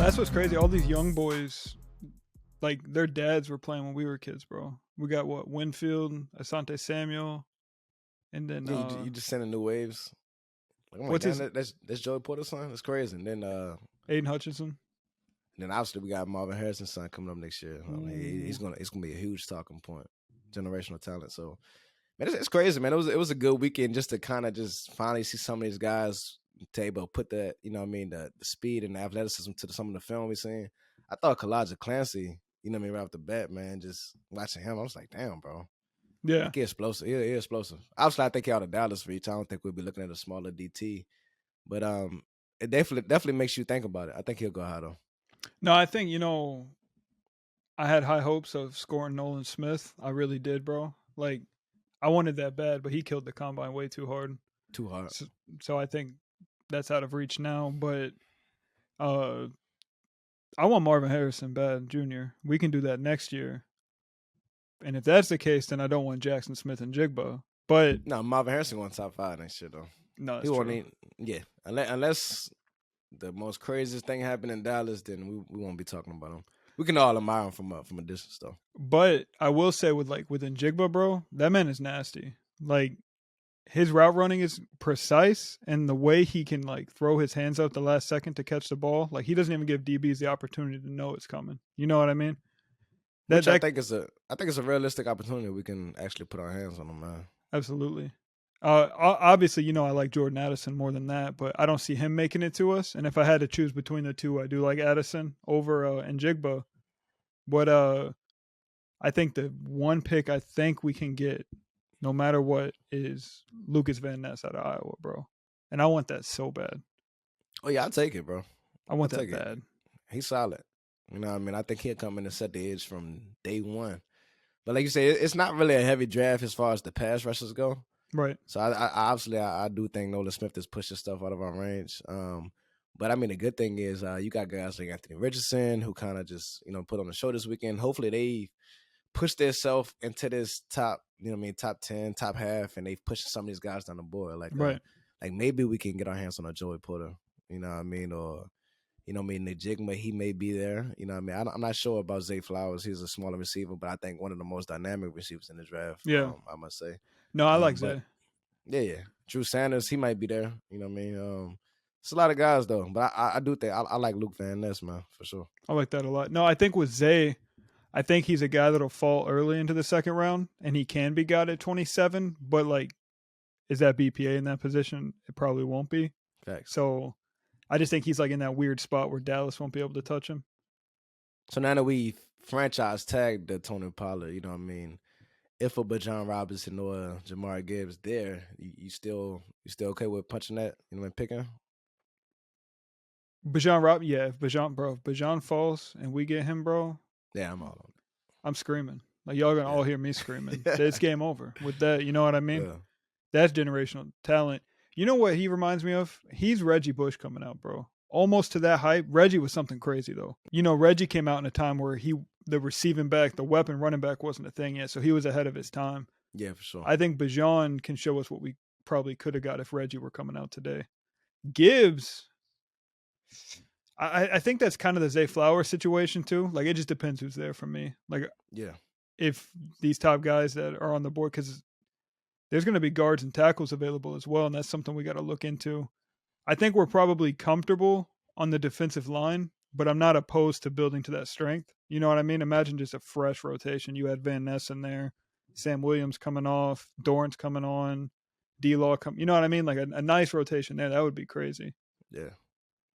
That's what's crazy. All these young boys, like their dads were playing when we were kids, bro. We got what Winfield, Asante Samuel, and then Yeah, you just sending new waves. Like, I'm like, what's damn, his that's Joey Porter's son. That's crazy. And Aiden Hutchinson. then obviously we got Marvin Harrison's son coming up next year. I mean, Ooh. it's gonna be a huge talking point, generational talent. So man, it's crazy, man. It was a good weekend just to kind of just finally see some of these guys to able to put that, you know what I mean, the speed and the athleticism to some of the film we seen. I thought Kalijah Clancy, you know what I mean, right off the bat, man, just watching him, I was like, damn, bro. Yeah. He explosive. He explosive. Obviously, I think he out of Dallas reach. I don't think we'll be looking at a smaller DT. But it definitely makes you think about it. I think he'll go high though. No, I think I had high hopes of scoring Nolan Smith. I really did, bro. Like I wanted that bad, but he killed the combine way too hard. Too hard. So I think that's out of reach now. But uh, I want Marvin Harrison bad, Jr. We can do that next year. And if that's the case, then I don't want Jackson Smith and Jigba. But No, Marvin Harrison going top 5 next year though. no, He that's won't true. need, yeah. Unless the most craziest thing happened in Dallas, then we won't be talking about him. We can all admire him from a distance though. But I will say within Jigba, bro, that man is nasty. Like his route running is precise, and the way he can like throw his hands out the last second to catch the ball, like he doesn't even give DBs the opportunity to know it's coming. You know what I mean? Which I think is a realistic opportunity we can actually put our hands on him, man. Absolutely. Obviously, I like Jordan Addison more than that, but I don't see him making it to us. And if I had to choose between the two, I do like Addison over and Jigba. But I think the one pick I think we can get, no matter what, is Lukas Van Ness out of Iowa, bro. And I want that so bad. Oh yeah, I'll take it, bro. I want I'll that take it. bad. He's solid. You know what I mean? I think he'll come in and set the edge from day one. But like you say, it's not really a heavy draft as far as the pass rushers go. Right. So I obviously do think Nolan Smith is pushing stuff out of our range. But I mean, the good thing is you got guys like Anthony Richardson who kind of just put on the show this weekend. Hopefully they push themselves into this top, top 10, top half, and they've pushed some of these guys down the board. Like like maybe we can get our hands on a Joey Porter. You know what I mean? Or Nick Jigma, he may be there. You know what I mean? I'm not sure about Zay Flowers. He's a smaller receiver, but I think one of the most dynamic receivers in the draft. Yeah. I must say. No, I like Zay. Yeah. Drew Sanders, he might be there. You know what I mean? It's a lot of guys, though. But I do think I like Luke Van Ness, man, for sure. I like that a lot. No, I think with Zay, I think he's a guy that'll fall early into the second round, and he can be got at 27. But, like, is that BPA in that position? It probably won't be. Facts. So I just think he's, like, in that weird spot where Dallas won't be able to touch him. So now that we franchise tagged the Tony Pollard, you know what I mean? If a Bijan Robinson or Jamar Gibbs there, you still okay with punching that? You know what I mean? Picking? If Bijan falls and we get him, bro. Yeah, I'm all on it. I'm screaming. Like, y'all gonna all hear me screaming. It's game over with that. You know what I mean? Yeah. That's generational talent. You know what he reminds me of? He's Reggie Bush coming out, bro. Almost to that hype. Reggie was something crazy, though. Reggie came out in a time where the receiving back, the weapon running back wasn't a thing yet, so he was ahead of his time. Yeah, for sure. I think Bijan can show us what we probably could have got if Reggie were coming out today. Gibbs, I think that's kind of the Zay Flowers situation, too. Like, it just depends who's there for me. Like, yeah, if these top guys that are on the board, because there's going to be guards and tackles available as well, and that's something we got to look into. I think we're probably comfortable on the defensive line, but I'm not opposed to building to that strength. You know what I mean? Imagine just a fresh rotation. You had Van Ness in there, Sam Williams coming off, Dorrance coming on, D-Law coming. You know what I mean? Like a nice rotation there. That would be crazy. Yeah.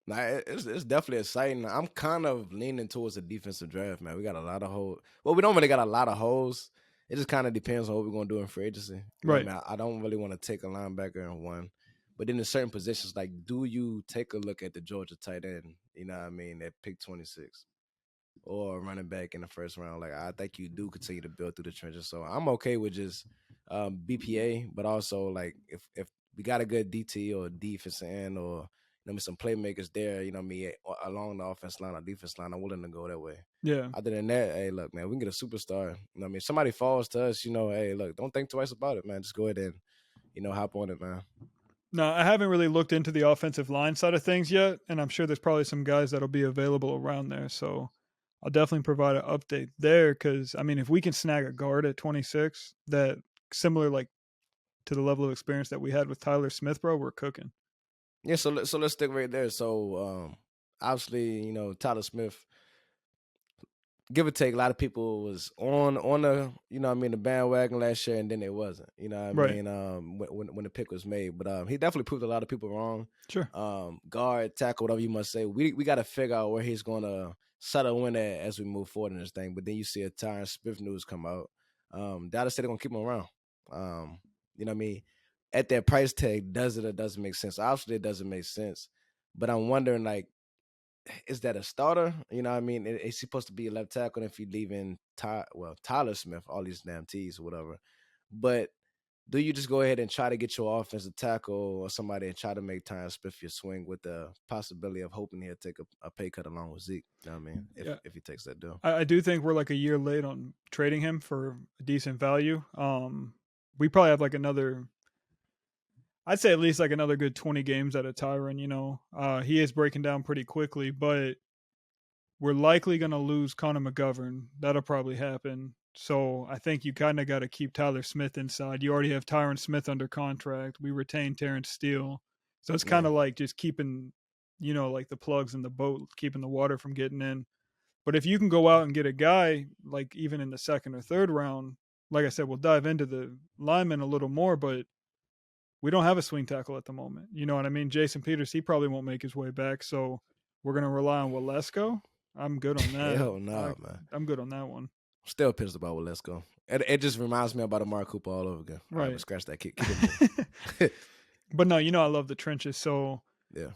Nah, it's definitely exciting. I'm kind of leaning towards a defensive draft, man. We got a lot of holes. Well, we don't really got a lot of holes. It just kind of depends on what we're going to do in free agency. Right. I don't really want to take a linebacker in one. But then in certain positions, like, do you take a look at the Georgia tight end, you know what I mean, at pick 26? Or running back in the first round? Like, I think you do continue to build through the trenches. So I'm okay with just BPA, but also, like, if we got a good DT or defensive end or some playmakers there, along the offense line or defense line, I'm willing to go that way. Yeah. Other than that, hey, look, man, we can get a superstar. If somebody falls to us, hey, look, don't think twice about it, man. Just go ahead and, hop on it, man. No, I haven't really looked into the offensive line side of things yet, and I'm sure there's probably some guys that'll be available around there. So I'll definitely provide an update there because I mean, if we can snag a guard at 26 that similar like to the level of experience that we had with Tyler Smith, bro, we're cooking. Yeah, so let's stick right there. So obviously, Tyler Smith, give or take, a lot of people was on the the bandwagon last year, and then it wasn't. Right. When the pick was made, but he definitely proved a lot of people wrong. Sure. Guard, tackle, whatever you must say. We got to figure out where he's gonna settle in at as we move forward in this thing. But then you see a Tyron Smith news come out. Dallas said they're gonna keep him around. You know what I mean? At that price tag, does it or doesn't make sense? Obviously, it doesn't make sense. But I'm wondering, like, is that a starter? You know what I mean? Is he supposed to be a left tackle if you leave in Tyler Smith, all these damn T's or whatever. But do you just go ahead and try to get your offensive tackle or somebody and try to make Tyron Smith your swing with the possibility of hoping he'll take a pay cut along with Zeke? You know what I mean? If he takes that deal. I do think we're like a year late on trading him for a decent value. We probably have like I'd say at least like another good 20 games out of Tyron. He is breaking down pretty quickly, but we're likely going to lose Connor McGovern. That'll probably happen. So I think you kind of got to keep Tyler Smith inside. You already have Tyron Smith under contract. We retain Terrence Steele. So it's kind of like just keeping, like the plugs in the boat, keeping the water from getting in. But if you can go out and get a guy, like even in the second or third round, like I said, we'll dive into the linemen a little more, but we don't have a swing tackle at the moment. You know what I mean? Jason Peters, he probably won't make his way back. So we're going to rely on Walesko. I'm good on that. Hell no, man. I'm good on that one. Still pissed about Walesko. It just reminds me about Amari Cooper all over again. Right. Right, scratch that. Keep it But no, I love the trenches. So yeah,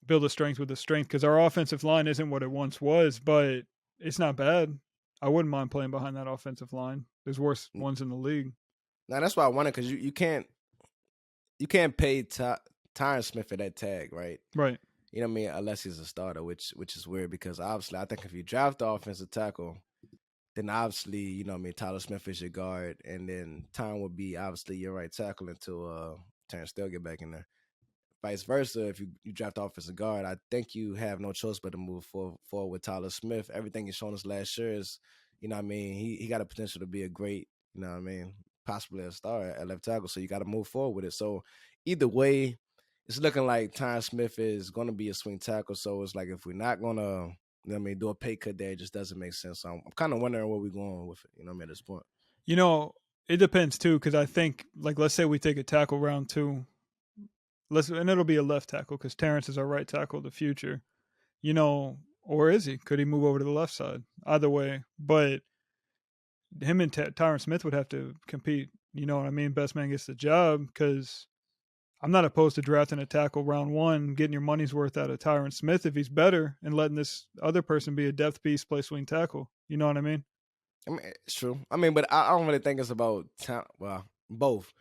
build a strength with a strength because our offensive line isn't what it once was, but it's not bad. I wouldn't mind playing behind that offensive line. There's worse ones in the league. Now that's why I wanted because you can't pay Tyron Smith for that tag, right? Right. You know what I mean? Unless he's a starter, which is weird because obviously I think if you draft the offensive tackle, then obviously, Tyler Smith is your guard, and then Tyron would be obviously your right tackle until Terrence Steele get back in there. Vice versa, if you draft the offensive guard, I think you have no choice but to move forward with Tyler Smith. Everything he's shown us last year is, he got a potential to be a great, possibly a star at left tackle. So you got to move forward with it. So either way, it's looking like Tyron Smith is going to be a swing tackle. So it's like if we're not going to, do a pay cut there, it just doesn't make sense. So I'm kind of wondering where we're going with it, at this point. It depends too, because I think, like, let's say we take a tackle round 2. And it'll be a left tackle because Terrence is our right tackle of the future. Or is he? Could he move over to the left side? Either way. But him and Tyron Smith would have to compete. You know what I mean? Best man gets the job because I'm not opposed to drafting a tackle round 1, getting your money's worth out of Tyron Smith if he's better, and letting this other person be a depth piece, play swing tackle. You know what I mean? I mean, it's true. I mean, but I don't really think it's about both.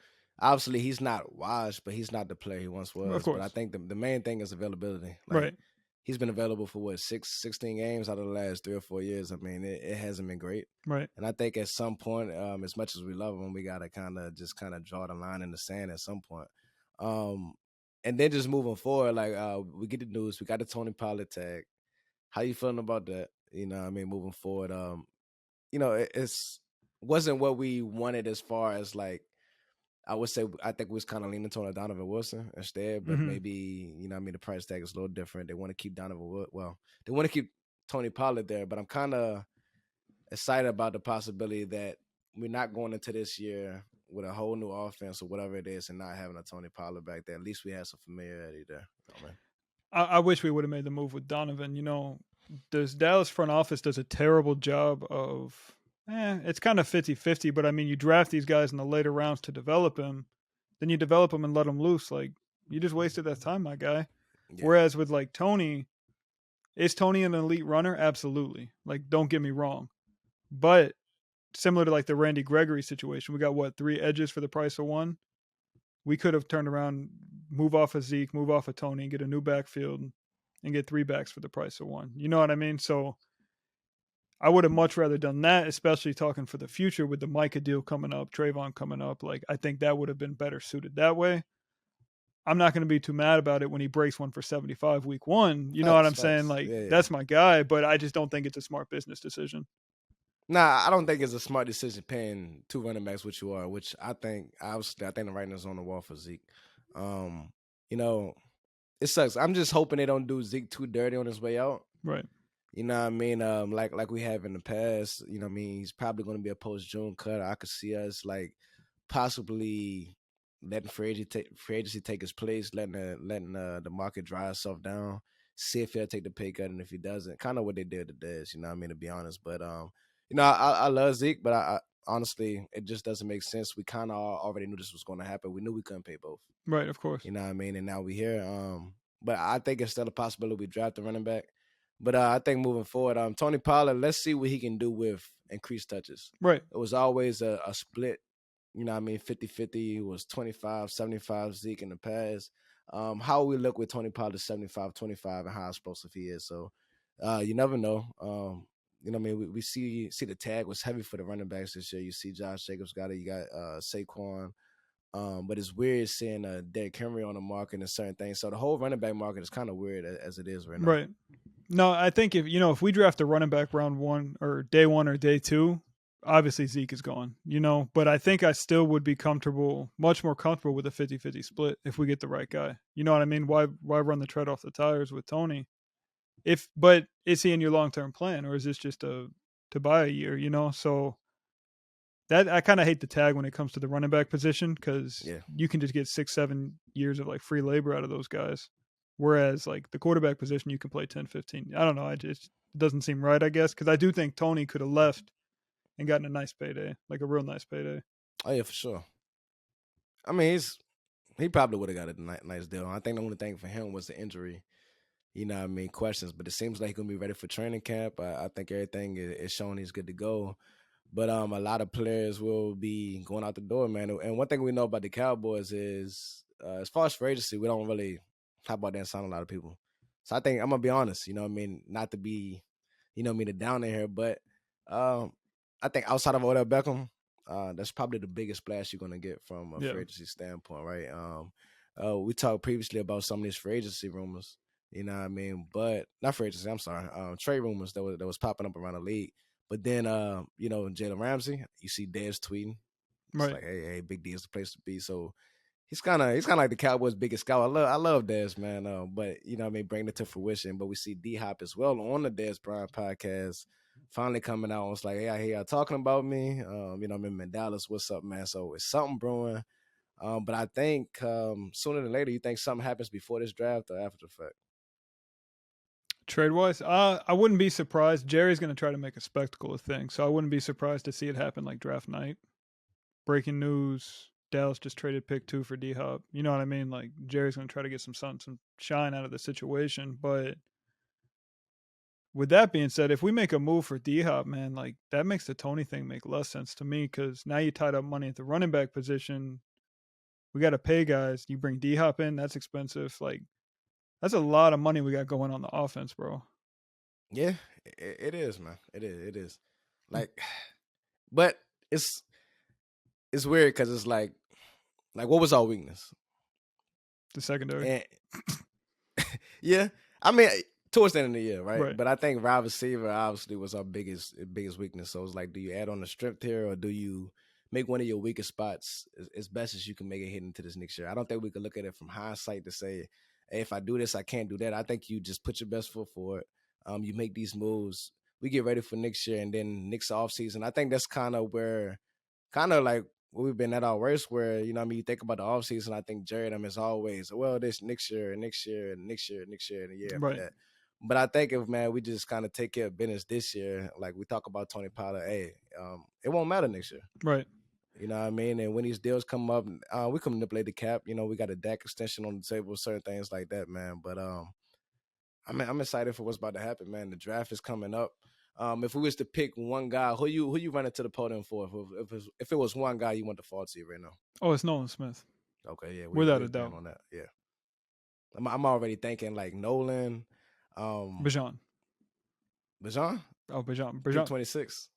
Obviously, he's not washed, but he's not the player he once was. Of course. But I think the main thing is availability. Right. He's been available for 16 games out of the last 3 or 4 years. I mean, it hasn't been great. Right. And I think at some point, as much as we love him, we got to kind of draw the line in the sand at some point. And then just moving forward, like we get the news, we got the Tony Pollard tag. How you feeling about that? Moving forward, it's wasn't what we wanted as far as like. I would say I think we was kind of leaning toward Donovan Wilson instead, but maybe the price tag is a little different. They want to keep they want to keep Tony Pollard there, but I'm kind of excited about the possibility that we're not going into this year with a whole new offense or whatever it is and not having a Tony Pollard back there. At least we have some familiarity there. I wish we would have made the move with Donovan. This Dallas front office does a terrible job of it's kind of 50-50, but I mean, you draft these guys in the later rounds to develop him, then you develop them and let them loose. Like, you just wasted that time, my guy. Yeah. Whereas with like Tony, is Tony an elite runner? Absolutely. Like, don't get me wrong. But similar to like the Randy Gregory situation, we got 3 edges for the price of 1. We could have turned around, move off of Zeke, move off of Tony, get a new backfield, and get 3 backs for the price of 1. You know what I mean? So I would have much rather done that, especially talking for the future with the Micah deal coming up, Trayvon coming up. Like, I think that would have been better suited that way. I'm not going to be too mad about it when he breaks one for 75 week one. You know what I'm saying? Facts. Like, Yeah. that's my guy, but I just don't think it's a smart business decision. Nah, I don't think it's a smart decision paying 2 running backs what you are, which I think the writing is on the wall for Zeke. You know, it sucks. I'm just hoping they don't do Zeke too dirty on his way out. Right. You know what I mean? Like we have in the past, you know what I mean? He's probably going to be a post-June cut. I could see us like possibly letting free agency take his place, letting the market dry itself down, see if he'll take the pay cut, and if he doesn't, kind of what they did to Dez, you know what I mean, to be honest. But you know, I love Zeke, but I honestly, it just doesn't make sense. We kind of already knew this was going to happen. We knew we couldn't pay both. Right, of course. You know what I mean? And now we're here. But I think it's still a possibility we draft the running back. But I think moving forward, Tony Pollard, let's see what he can do with increased touches. Right. It was always a split, you know what I mean, 50-50. It was 25-75 Zeke in the past. How we look with Tony Pollard 75-25 and how explosive he is. So you never know. You know what I mean? We see the tag was heavy for the running backs this year. You see Josh Jacobs got it. You got Saquon. But it's weird seeing Derrick Henry on the market and certain things. So the whole running back market is kind of weird as it is right now. Right. No, I think if we draft a running back round 1 or day 1 or day 2, obviously Zeke is gone, but I think I still would be much more comfortable with a 50-50 split if we get the right guy. You know what I mean? Why run the tread off the tires with Tony? But is he in your long-term plan, or is this just to buy a year, So that I kind of hate the tag when it comes to the running back position, because you can just get 6-7 years of like free labor out of those guys. Whereas like the quarterback position, you can play 10, 15. I don't know. It doesn't seem right, I guess, because I do think Tony could have left and gotten a nice payday, like a real nice payday. Oh, yeah, for sure. I mean, he probably would have got a nice deal. I think the only thing for him was the injury, you know what I mean, questions. But it seems like he's going to be ready for training camp. I think everything is showing he's good to go. But a lot of players will be going out the door, man. And one thing we know about the Cowboys is, as far as free agency, we don't really – how about that sound a lot of people. So I think I'm going to be honest, you know what I mean, not to be, you know what I mean, the down in here. But I think outside of Odell Beckham, that's probably the biggest splash you're going to get from a free agency standpoint, right? We talked previously about some of these free agency rumors, you know what I mean? But not free agency, I'm sorry. Trade rumors that was popping up around the league. But then, Jalen Ramsey, you see Dez tweeting. It's right. like, hey, Big D is the place to be. So he's kind of like the Cowboys' biggest scout. I love Dez, man. But you know what I mean, bringing it to fruition. But we see D-Hop as well on the Dez Bryant podcast, finally coming out. It's like, hey, I hear y'all talking about me. You know, I'm in Dallas. What's up, man? So it's something brewing. But I think sooner than later, you think something happens before this draft or after the fact? Trade-wise, I wouldn't be surprised. Jerry's going to try to make a spectacle of things, so I wouldn't be surprised to see it happen like draft night. Breaking news, Dallas just traded pick 2 for D-Hop. You know what I mean? Like, Jerry's going to try to get some sun, some shine out of the situation. But with that being said, if we make a move for D-Hop, man, like, that makes the Tony thing make less sense to me, because now you tied up money at the running back position. We got to pay guys. You bring D-Hop in, that's expensive. Like, that's a lot of money we got going on the offense, bro. Yeah, it is, man. It is. Like, but it's weird because it's like what was our weakness? The secondary. And, yeah, I mean, towards the end of the year, right? But I think wide receiver obviously was our biggest weakness. So it's like, do you add on the strength here, or do you make one of your weakest spots as best as you can make it hit into this next year? I don't think we could look at it from hindsight to say, hey, if I do this, I can't do that. I think you just put your best foot forward. You make these moves. We get ready for next year, and then next offseason. I think that's kind of like where we've been at our worst, where, you know what I mean, you think about the offseason, I think Jerry is always, well, this next year, and next year, and next year, and next year, and the year after that. But I think we just kind of take care of business this year, like we talk about Tony Pollard, hey, it won't matter next year. Right. You know what I mean? And when these deals come up, we can manipulate the cap. You know, we got a DAC extension on the table, certain things like that, man. But I'm excited for what's about to happen, man. The draft is coming up. If we was to pick one guy, who you running to the podium for? If it was one guy you want to fall to right now? Oh, it's Nolan Smith. Okay, yeah, without a doubt on that. Yeah, I'm already thinking like Nolan, Bijan. Oh, Bijan. 26.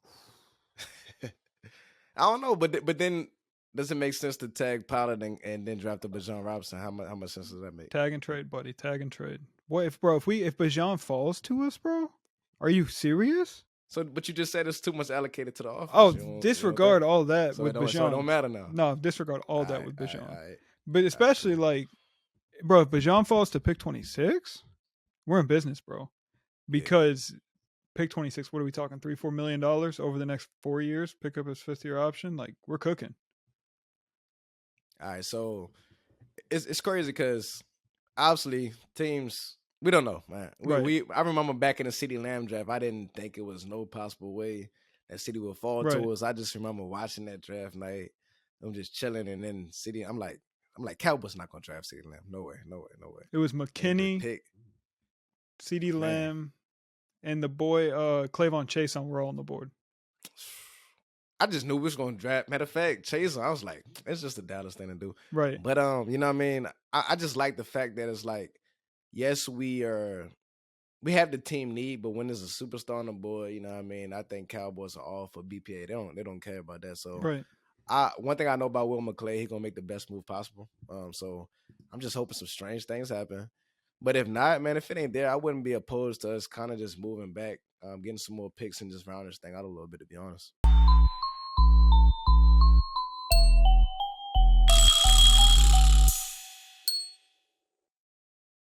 I don't know, but then does it make sense to tag Pollard and then draft the Bijan Robinson? How much sense does that make? Tag and trade, buddy. Tag and trade. What if Bijan falls to us, bro? Are you serious? So, but you just said it's too much allocated to the offense. Oh, disregard all that so with Bijan. So it don't matter now. No, disregard all that with Bijan. All right. But especially like, bro, if Bijan falls to pick 26, we're in business, bro. Because pick 26, what are we talking? $3-4 million over the next 4 years? Pick up his 5th-year option. Like, we're cooking. All right, so it's crazy because obviously teams, we don't know, man. I remember back in the CeeDee Lamb draft, I didn't think it was no possible way that CeeDee would fall to us. I just remember watching that draft night. I'm just chilling, and then CeeDee, I'm like, Cowboys not gonna draft CeeDee Lamb. No way. It was McKinney, CeeDee Lamb, and the boy Clavon Chason were all on the board. I just knew we was gonna draft. Matter of fact, Chason, I was like, it's just a Dallas thing to do. Right. But you know what I mean? I just like the fact that it's like, yes, we have the team need, but when there's a superstar on the board, you know what I mean? I think Cowboys are all for BPA. They don't care about that. So one thing I know about Will McClay, he's gonna make the best move possible. So I'm just hoping some strange things happen. But if not, man, if it ain't there, I wouldn't be opposed to us kind of just moving back, getting some more picks and just round this thing out a little bit, to be honest.